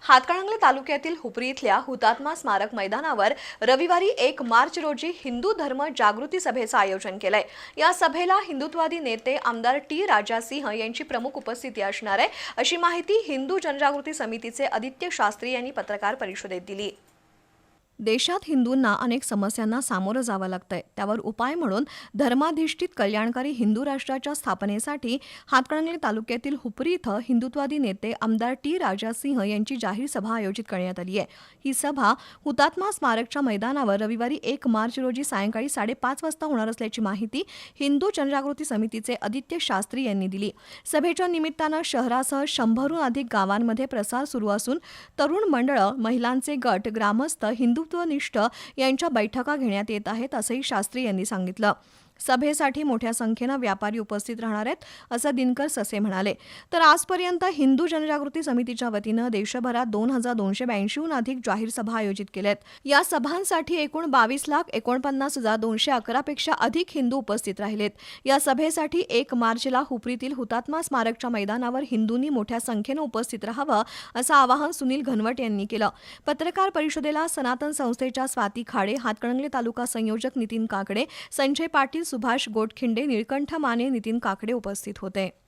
हातकणंगले तालुक्यातील हुपरी इथल्या हुतात्मा स्मारक मैदानावर रविवारी 1 मार्च रोजी हिंदू धर्म जागृती सभेचं आयोजन केलंय। या सभेला हिंदुत्ववादी नेते आमदार टी राजा सिंह यांची प्रमुख उपस्थिती असणार आहे, अशी माहिती हिंदू जनजागृती समितीचे आदित्य शास्त्री यांनी पत्रकार परिषदेत दिली। देशात हिंदूंना अनेक समस्यांना सामोरं जावं लागतंय, त्यावर उपाय म्हणून धर्माधिष्ठित कल्याणकारी हिंदू राष्ट्राच्या स्थापनेसाठी हातकणंगले तालुक्यातील हुपरी इथं हिंदुत्ववादी नेते आमदार टी राजा सिंह यांची जाहीर सभा आयोजित करण्यात आली आहे। ही सभा हुतात्मा स्मारकच्या मैदानावर रविवारी 1 मार्च रोजी सायंकाळी 5:30 वाजता होणार असल्याची माहिती हिंदू जनजागृती समितीचे आदित्य शास्त्री यांनी दिली। सभेच्या निमित्तानं शहरासह 100हून अधिक गावांमध्ये प्रसार सुरू असून तरुण मंडळं, महिलांचे गट, ग्रामस्थ, हिंदुत्वनिष्ठ यांच्या बैठका घेण्यात येत आहेत, असंही शास्त्री यांनी सांगितलं। सभेसाठी मोठ्या संख्येनं व्यापारी उपस्थित राहणार आहेत, असं दिनकर ससे म्हणाले। तर आजपर्यंत हिंदू जनजागृती समितीच्या वतीनं देशभरात 2282हून अधिक जाहीर सभा आयोजित केल्यात। या सभांसाठी एकूण 22,49,211 पेक्षा अधिक हिंदू उपस्थित राहिलेत। या सभेसाठी 1 मार्चला हुपरीतील हुतात्मा स्मारकच्या मैदानावर हिंदूंनी मोठ्या संख्येनं उपस्थित राहावं, असं आवाहन सुनील घनवट यांनी केलं। पत्रकार परिषदेला सनातन संस्थेच्या स्वाती खाडे, हातकणंगले तालुका संयोजक नितीन काकडे, संजय पाटील, सुभाष गोटखिंडे, निळकंठ माने, नितीन काकडे उपस्थित होते।